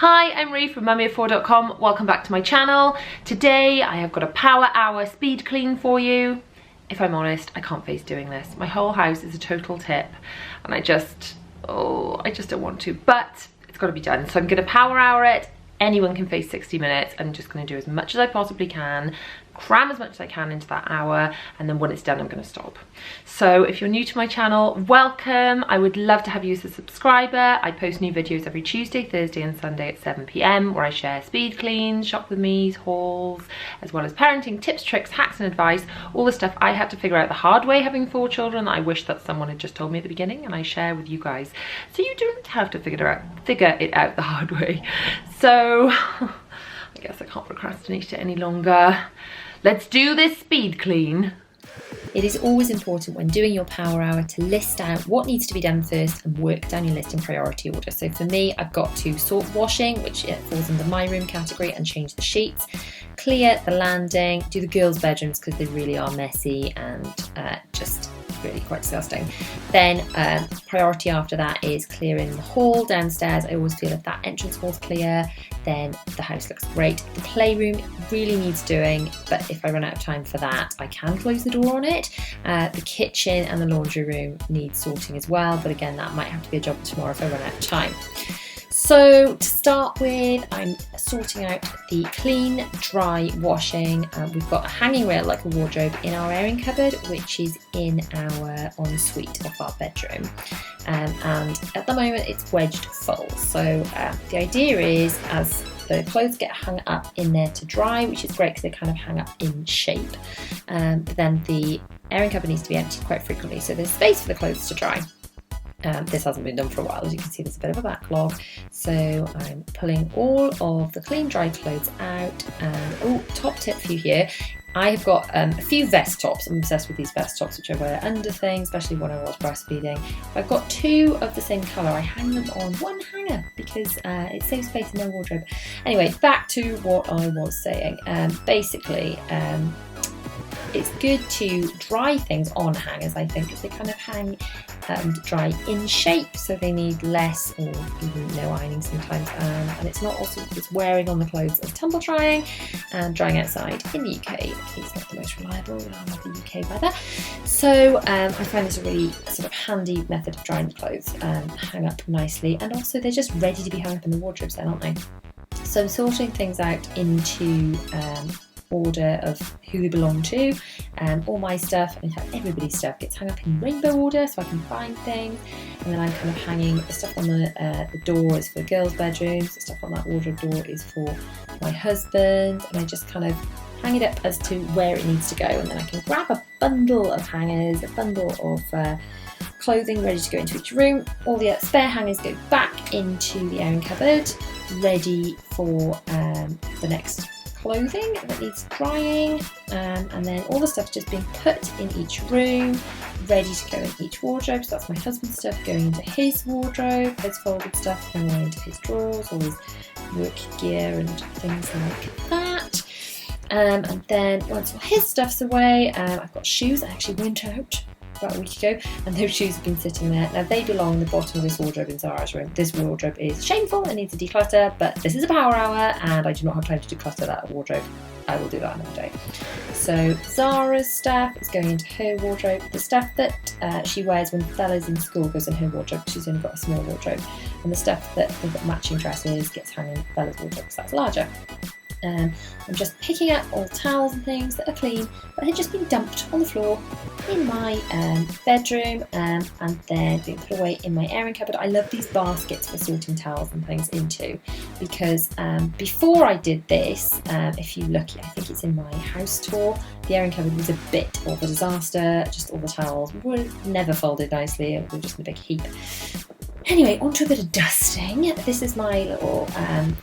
Hi, I'm Ree from mummyoffour.com. Welcome back to my channel. Today I have got a power hour speed clean for you. If I'm honest, I can't face doing this. My whole house is a total tip and I just don't want to, but it's got to be done. So I'm going to power hour it. Anyone can face 60 minutes. I'm just going to do as much as I possibly can, cram as much as I can into that hour, and then when it's done I'm going to stop. So if you're new to my channel, welcome. I would love to have you as a subscriber. I post new videos every Tuesday, Thursday and Sunday at 7 PM where I share speed cleans, shop with me's, hauls, as well as parenting tips, tricks, hacks and advice, all the stuff I had to figure out the hard way having 4 children that I wish that someone had just told me at the beginning, and I share with you guys so you don't have to figure it out the hard way. So I guess I can't procrastinate it any longer. Let's do this speed clean. It is always important when doing your power hour to list out what needs to be done first and work down your list in priority order. So for me, I've got to sort washing, which falls under my room category, and change the sheets, clear the landing, do the girls' bedrooms because they really are messy and just really quite disgusting. Then priority after that is clearing the hall downstairs. I always feel if that entrance hall's clear, then the house looks great. The playroom really needs doing, but if I run out of time for that, I can close the door on it. The kitchen and the laundry room need sorting as well, but again, that might have to be a job tomorrow if I run out of time. So to start with, I'm sorting out the clean, dry washing. We've got a hanging rail like a wardrobe in our airing cupboard, which is in our ensuite of our bedroom. And at the moment it's wedged full. So the idea is, as the clothes get hung up in there to dry, which is great because they kind of hang up in shape, but then the airing cupboard needs to be emptied quite frequently, so there's space for the clothes to dry. This hasn't been done for a while, as you can see there's a bit of a backlog, so I'm pulling all of the clean dry clothes out. And top tip for you here, I have got a few vest tops. I'm obsessed with these vest tops which I wear under things, especially when I was breastfeeding. If I've got 2 of the same colour, I hang them on one hanger because it saves space in my wardrobe. Anyway, back to what I was saying. Basically, it's good to dry things on hangers, I think, because they kind of hang and dry in shape, so they need less or even no ironing sometimes, and it's not also it's wearing on the clothes as tumble drying and drying outside. In the UK, it's not the most reliable around the UK weather, so I find this a really sort of handy method of drying the clothes. Hang up nicely, and also they're just ready to be hung up in the wardrobes then, aren't they? So I'm sorting things out into order of who they belong to. All my stuff, in fact everybody's stuff, gets hung up in rainbow order so I can find things, and then I'm kind of hanging the stuff on the door is for the girls' bedrooms, the stuff on that wardrobe door is for my husband, and I just kind of hang it up as to where it needs to go, and then I can grab a bundle of hangers, a bundle of clothing ready to go into each room. All the spare hangers go back into the airing cupboard, ready for the next clothing that needs drying, and then all the stuff just being put in each room, ready to go in each wardrobe. So that's my husband's stuff going into his wardrobe, his folded stuff going away into his drawers, all his work gear and things like that. And then once all his stuff's away, I've got shoes I actually went out about a week ago, and those shoes have been sitting there. Now they belong in the bottom of this wardrobe in Zara's room. This wardrobe is shameful and needs a declutter, but this is a power hour and I do not have time to declutter that wardrobe. I will do that another day. So Zara's stuff is going into her wardrobe. The stuff that she wears when Bella's in school goes in her wardrobe because she's only got a small wardrobe, and the stuff that they've got matching dresses gets hung in Bella's wardrobe because that's larger. I'm just picking up all towels and things that are clean but had just been dumped on the floor in my bedroom, and then being put away in my airing cupboard. I love these baskets for sorting towels and things into, because before I did this, if you look, I think it's in my house tour, the airing cupboard was a bit of a disaster. Just all the towels were never folded nicely, they were just in a big heap. Anyway, onto a bit of dusting. This is my little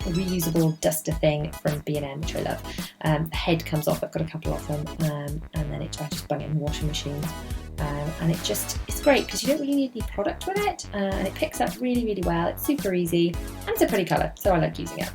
reusable duster thing from B&M, which I love. The head comes off, I've got a couple of them, and then I just bung it in the washing machine. And it's great because you don't really need any product with it, and it picks up really, really well. It's super easy, and it's a pretty colour, so I like using it.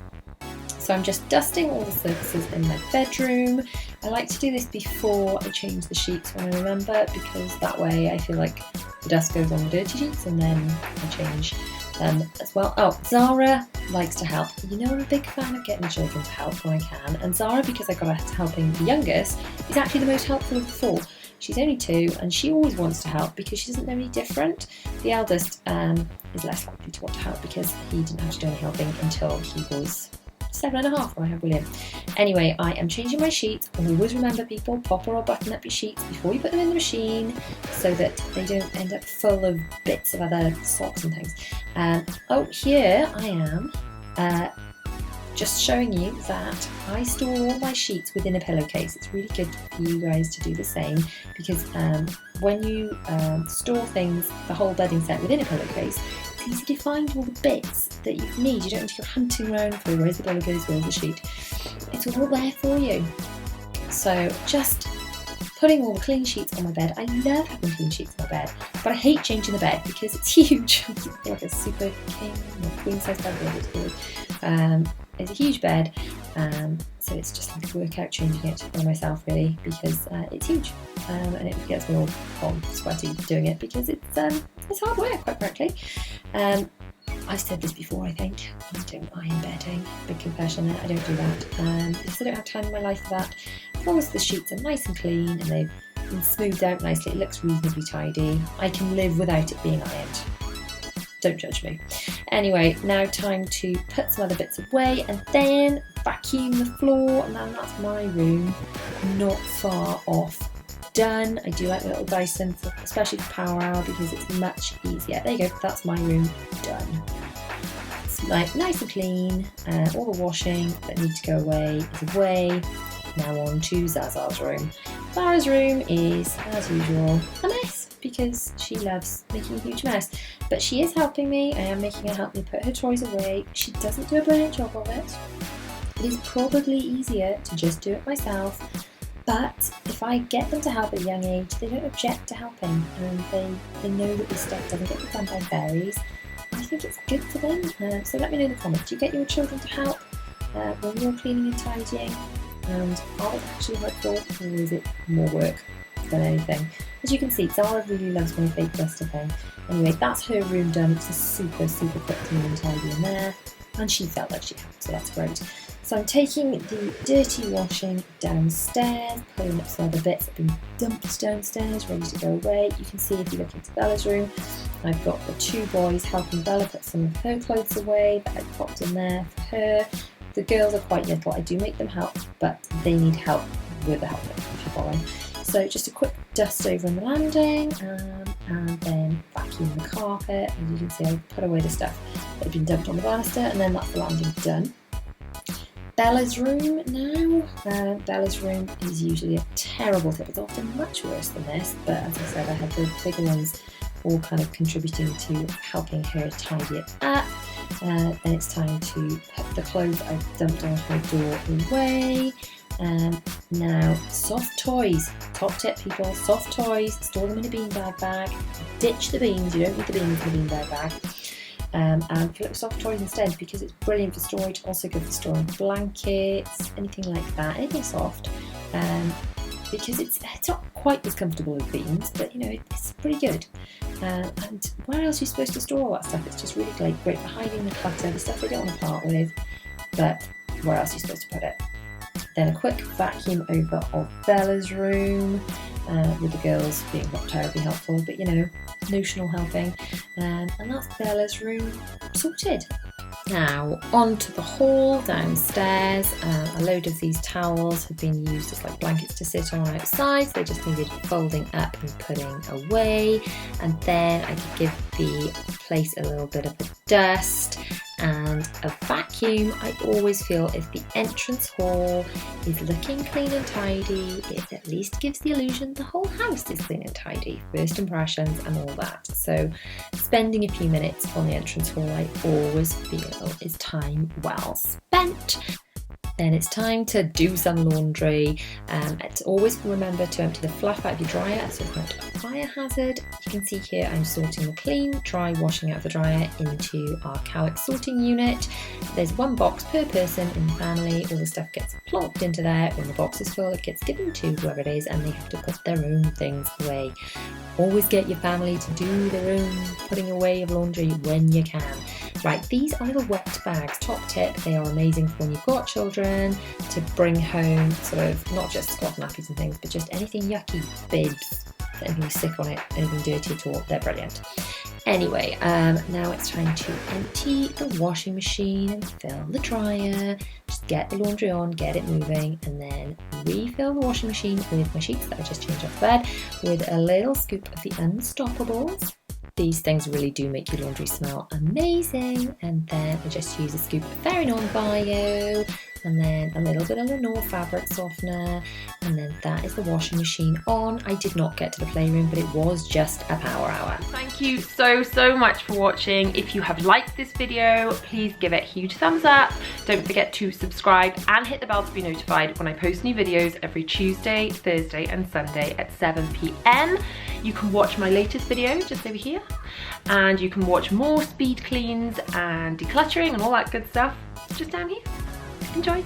So I'm just dusting all the surfaces in my bedroom. I like to do this before I change the sheets when I remember, because that way I feel like the dust goes on the dirty sheets and then I change as well. Oh, Zara likes to help. You know, I'm a big fan of getting children to help when I can, and Zara, because I got her helping the youngest, is actually the most helpful of the four. She's only 2 and she always wants to help because she doesn't know any different. The eldest is less likely to want to help because he didn't have to do any helping until he was 7.5 when I had William. Anyway, I am changing my sheets. Always remember, people, pop or button up your sheets before you put them in the machine so that they don't end up full of bits of other socks and things. Oh, here I am. Just showing you that I store all my sheets within a pillowcase. It's really good for you guys to do the same because when you store things, the whole bedding set within a pillowcase, it's easy to find all the bits that you need. You don't need to go hunting around for where's the pillowcase, where's the sheet. It's all there for you. So just putting all the clean sheets on my bed. I love having clean sheets on my bed, but I hate changing the bed because it's huge. It's like a super king or queen size bed, whatever it's called. It's a huge bed, so it's just like a workout changing it by myself really because it's huge and it gets me all hot and sweaty doing it because it's hard work, quite frankly. I've said this before, I think. I don't iron bedding. Big confession there, I don't do that because I don't have time in my life for that. As long as the sheets are nice and clean and they've been smoothed out nicely, it looks reasonably tidy, I can live without it being ironed. Don't judge me. Anyway, now time to put some other bits away and then vacuum the floor, and then that's my room, not far off done. I do like the little Dyson, especially for power hour, because it's much easier. There you go, that's my room done. It's like nice and clean, all the washing that needs to go away is away. Now on to Zaza's room. Zara's room is, as usual, a mess because she loves making a huge mess. But she is helping me. I am making her help me put her toys away. She doesn't do a brilliant job of it. It is probably easier to just do it myself. But if I get them to help at a young age, they don't object to helping and they know that this stuff doesn't get done by fairies. I think it's good for them. So let me know in the comments. Do you get your children to help when you're cleaning and tidying? And are they actually helpful, or is it more work than anything? As you can see, Zara really loves my fake duster thing. Anyway, that's her room done. It's a super quick clean and tidy in there, and she felt like she helped, so that's great. So I'm taking the dirty washing downstairs, pulling up some other bits that have been dumped downstairs, ready to go away. You can see if you look into Bella's room, I've got the 2 boys helping Bella put some of her clothes away that I popped in there for her. The girls are quite little. I do make them help, but they need help with the helping, if you're following. So just a quick dust over on the landing, and then vacuum the carpet. As you can see, I put away the stuff that had been dumped on the banister, and then that's the landing done. Bella's room now. Bella's room is usually a terrible tip. It's often much worse than this, but as I said, I had the bigger ones all kind of contributing to helping her tidy it up. Then it's time to put the clothes I've dumped on her door away. Now, soft toys. Top tip, people, soft toys. Store them in a beanbag bag. Ditch the beans. You don't need the beans in the beanbag bag. And fill it with soft toys instead because it's brilliant for storage. Also good for storing blankets, anything like that, anything soft. Because it's not quite as comfortable as beans, but you know, it's pretty good. And where else are you supposed to store all that stuff? It's just really great for hiding the clutter, the stuff we don't want to part with, but where else are you supposed to put it? Then a quick vacuum over of Bella's room, with the girls being not terribly helpful, but you know, notional helping. And that's Bella's room sorted. Now onto the hall downstairs. A load of these towels have been used as like blankets to sit on outside, so they just needed folding up and putting away. And then I could give the place a little bit of a dust and a vacuum. I always feel if the entrance hall is looking clean and tidy, it at least gives the illusion the whole house is clean and tidy. First impressions and all that. So spending a few minutes on the entrance hall, I always feel is time well spent. Then it's time to do some laundry. To always remember to empty the fluff out of your dryer so it's not a fire hazard. You can see here I'm sorting the clean, dry washing out of the dryer into our Cowick sorting unit. There's one box per person in the family. All the stuff gets plonked into there. When the box is full, it gets given to whoever it is and they have to put their own things away. Always get your family to do their own putting away of laundry when you can. Right, these are little wet bags. Top tip, they are amazing for when you've got children to bring home sort of not just cloth nappies and things, but just anything yucky, bibs, anything sick on it, anything dirty at all. They're brilliant. Anyway, now it's time to empty the washing machine and fill the dryer. Just get the laundry on, get it moving, and then refill the washing machine with my sheets that I just changed off the bed with a little scoop of the Unstoppables. These things really do make your laundry smell amazing. And then I just use a scoop of Very Non-Bio and then a little bit of Lenore fabric softener, and then that is the washing machine on. I did not get to the playroom, but it was just a power hour. Thank you so much for watching. If you have liked this video, please give it a huge thumbs up. Don't forget to subscribe and hit the bell to be notified when I post new videos every Tuesday, Thursday and Sunday at 7 p.m. You can watch my latest video just over here, and you can watch more speed cleans and decluttering and all that good stuff just down here. Enjoy!